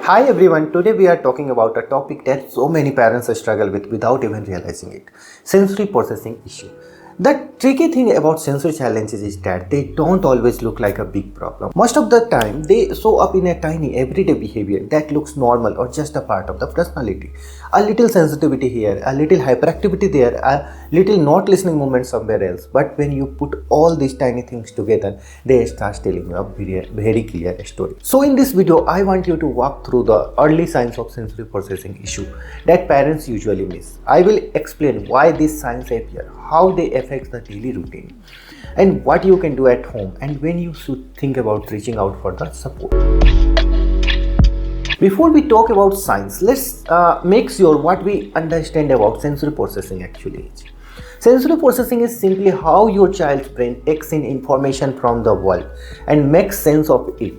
Hi everyone, today we are talking about a topic that so many parents struggle with without even realizing it. Sensory processing issue. The tricky thing about sensory challenges is that they don't always look like a big problem. Most of the time, they show up in a tiny everyday behavior that looks normal or just a part of the personality. A little sensitivity here, a little hyperactivity there, a little not listening moment somewhere else. But when you put all these tiny things together, they start telling you a very clear story. So in this video, I want you to walk through the early signs of sensory processing issue that parents usually miss. I will explain why these signs appear, how they affect the daily routine, and what you can do at home and when you should think about reaching out for the support. Before we talk about signs, let's make sure what we understand about sensory processing actually is. Sensory processing is simply how your child's brain takes in information from the world and makes sense of it.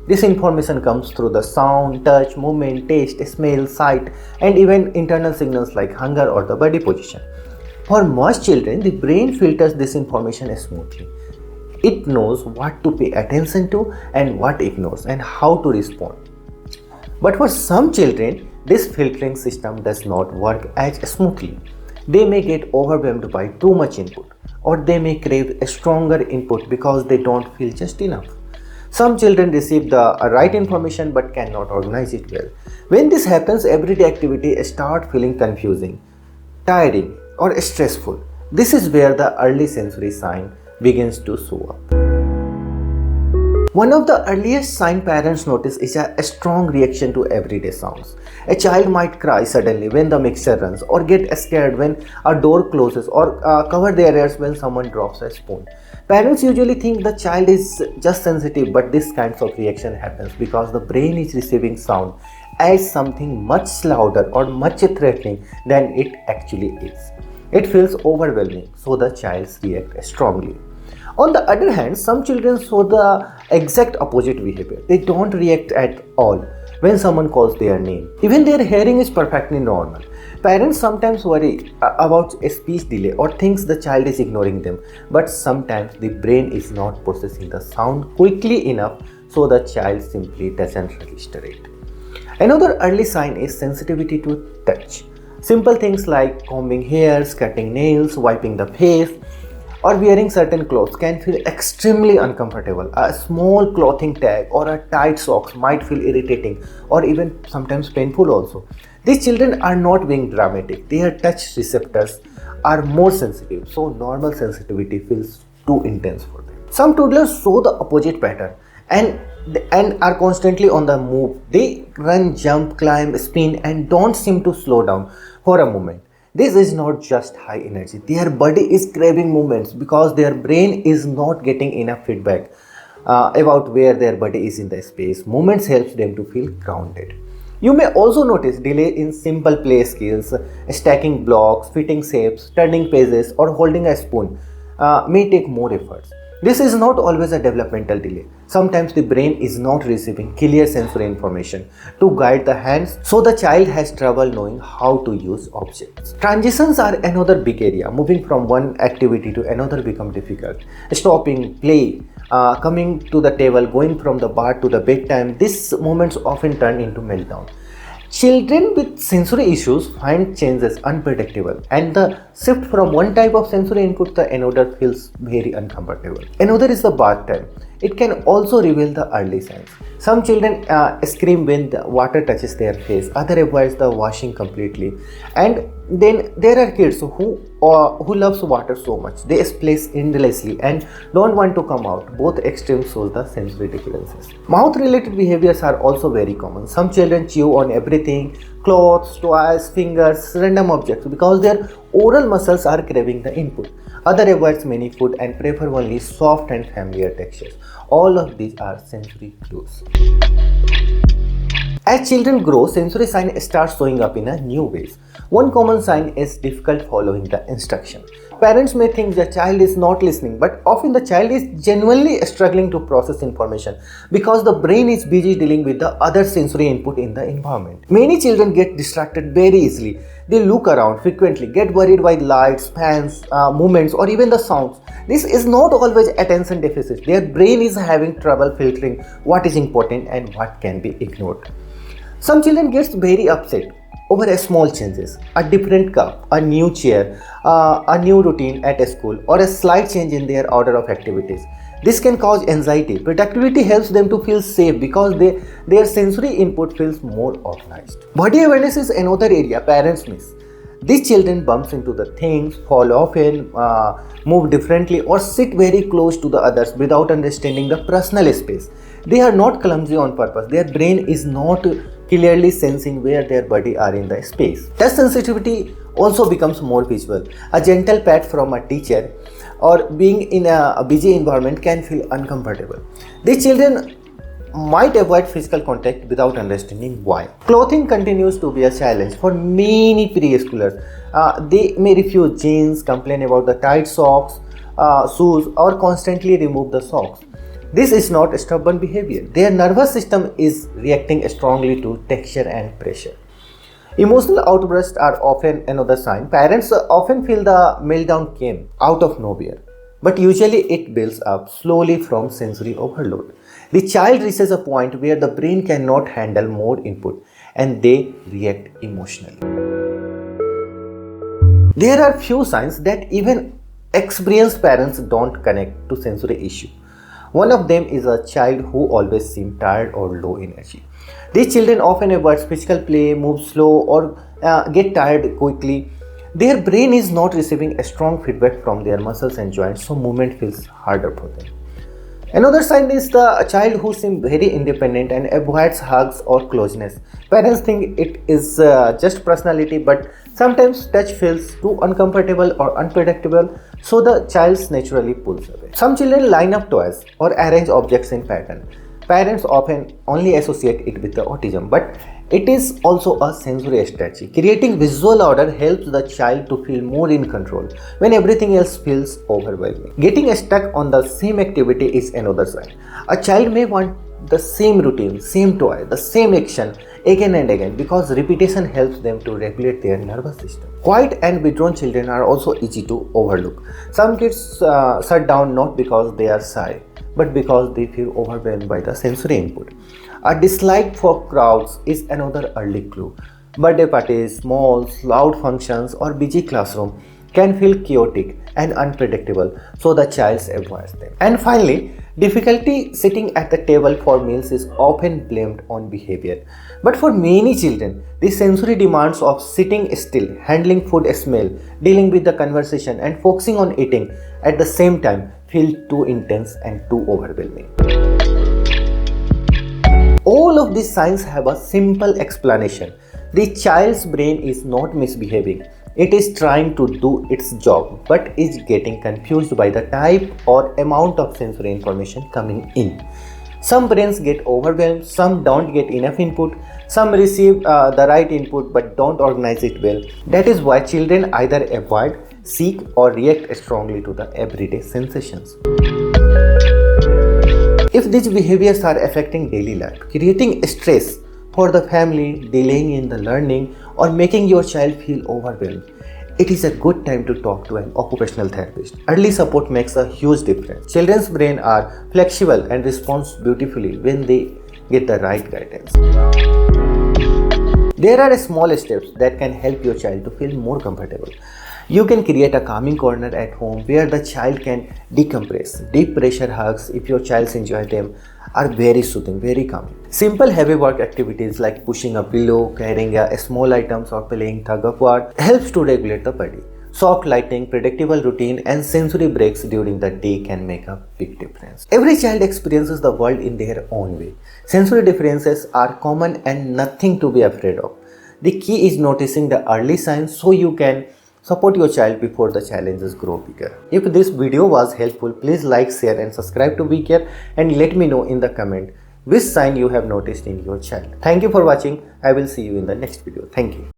This information comes through the sound, touch, movement, taste, smell, sight, and even internal signals like hunger or the body position. For most children, the brain filters this information smoothly. It knows what to pay attention to and what ignores and how to respond. But for some children, this filtering system does not work as smoothly. They may get overwhelmed by too much input, or they may crave a stronger input because they don't feel just enough. Some children receive the right information but cannot organize it well. When this happens, everyday activity start feeling confusing, tiring, or stressful. This is where the early sensory sign begins to show up. One of the earliest signs parents notice is a strong reaction to everyday sounds. A child might cry suddenly when the mixer runs, or get scared when a door closes, or cover their ears when someone drops a spoon. Parents usually think the child is just sensitive, but this kind of reaction happens because the brain is receiving sound as something much louder or much threatening than it actually is. It feels overwhelming, so the child reacts strongly. On the other hand, some children show the exact opposite behavior. They don't react at all when someone calls their name. Even their hearing is perfectly normal. Parents sometimes worry about a speech delay or thinks the child is ignoring them, but sometimes the brain is not processing the sound quickly enough, so the child simply doesn't register it. Another early sign is sensitivity to touch. Simple things like combing hairs, cutting nails, wiping the face, or wearing certain clothes can feel extremely uncomfortable. A small clothing tag or a tight socks might feel irritating or even sometimes painful also. These children are not being dramatic. Their touch receptors are more sensitive, so normal sensitivity feels too intense for them. Some toddlers show the opposite pattern and are constantly on the move. They run, jump, climb, spin, and don't seem to slow down for a moment. This is not just high energy. Their body is craving movements because their brain is not getting enough feedback about where their body is in the space. Movements helps them to feel grounded. You may also notice delay in simple play skills. Stacking blocks, fitting shapes, turning pages, or holding a spoon may take more efforts. This is not always a developmental delay. Sometimes the brain is not receiving clear sensory information to guide the hands, so the child has trouble knowing how to use objects. Transitions are another big area. Moving from one activity to another become difficult. Stopping, play, coming to the table, going from the bar to the bedtime, these moments often turn into meltdown. Children with sensory issues find changes unpredictable, and the shift from one type of sensory input to another feels very uncomfortable. Another is the bath time. It can also reveal the early signs. Some children scream when the water touches their face, others avoid the washing completely. And then there are kids who loves water so much. They splash endlessly and don't want to come out. Both extremes show the sensory differences. Mouth-related behaviors are also very common. Some children chew on everything, clothes, toys, fingers, random objects because their oral muscles are craving the input. Others avoid many food and prefer only soft and familiar textures. All of these are sensory clues. As children grow, sensory signs start showing up in a new ways. One common sign is difficult following the instruction. Parents may think the child is not listening, but often the child is genuinely struggling to process information because the brain is busy dealing with the other sensory input in the environment. Many children get distracted very easily. They look around frequently, get worried by lights, fans, movements, or even the sounds. This is not always attention deficit. Their brain is having trouble filtering what is important and what can be ignored. Some children gets very upset over a small changes, a different cup, a new chair, a new routine at a school, or a slight change in their order of activities. This can cause anxiety. Productivity helps them to feel safe because their sensory input feels more organized. Body awareness is another area parents miss. These children bumps into the things, fall often, move differently, or sit very close to the others without understanding the personal space. They are not clumsy on purpose. Their brain is not clearly sensing where their body are in the space. Touch sensitivity also becomes more visual. A gentle pat from a teacher or being in a busy environment can feel uncomfortable. These children might avoid physical contact without understanding why. Clothing continues to be a challenge for many preschoolers. They may refuse jeans, complain about the tight socks, shoes, or constantly remove the socks. This is not stubborn behavior. Their nervous system is reacting strongly to texture and pressure. Emotional outbursts are often another sign. Parents often feel the meltdown came out of nowhere, but usually it builds up slowly from sensory overload. The child reaches a point where the brain cannot handle more input and they react emotionally. There are few signs that even experienced parents don't connect to sensory issue. One of them is a child who always seems tired or low energy. These children often avoid physical play, move slow, or get tired quickly. Their brain is not receiving a strong feedback from their muscles and joints, so movement feels harder for them. Another sign is the child who seems very independent and avoids hugs or closeness. Parents think it is just personality, but sometimes touch feels too uncomfortable or unpredictable, so the child naturally pulls away. Some children line up toys or arrange objects in pattern. Parents often only associate it with the autism, but it is also a sensory strategy. Creating visual order helps the child to feel more in control when everything else feels overwhelming. Getting stuck on the same activity is another sign. A child may want the same routine, same toy, the same action again and again because repetition helps them to regulate their nervous system. Quiet and withdrawn children are also easy to overlook. Some kids shut down not because they are shy, but because they feel overwhelmed by the sensory input. A dislike for crowds is another early clue. Birthday parties, malls, loud functions, or busy classroom can feel chaotic and unpredictable, so the child avoids them. And finally, difficulty sitting at the table for meals is often blamed on behavior. But for many children, the sensory demands of sitting still, handling food smell, dealing with the conversation, and focusing on eating at the same time feel too intense and too overwhelming. All of these signs have a simple explanation. The child's brain is not misbehaving. It is trying to do its job, but is getting confused by the type or amount of sensory information coming in. Some brains get overwhelmed, some don't get enough input, some receive the right input but don't organize it well. That is why children either avoid, seek, or react strongly to the everyday sensations. If these behaviors are affecting daily life, creating stress for the family, delaying in the learning, or making your child feel overwhelmed, it is a good time to talk to an occupational therapist. Early support makes a huge difference. Children's brains are flexible and respond beautifully when they get the right guidance. There are small steps that can help your child to feel more comfortable. You can create a calming corner at home where the child can decompress. Deep pressure hugs, if your child enjoys them, are very soothing, very calming. Simple heavy work activities like pushing a pillow, carrying a small items, or playing tug of war helps to regulate the body. Soft lighting, predictable routine, and sensory breaks during the day can make a big difference. Every child experiences the world in their own way. Sensory differences are common and nothing to be afraid of. The key is noticing the early signs so you can support your child before the challenges grow bigger. If this video was helpful, please like, share and subscribe to Be Care and let me know in the comment which sign you have noticed in your child. Thank you for watching. I will see you in the next video. Thank you.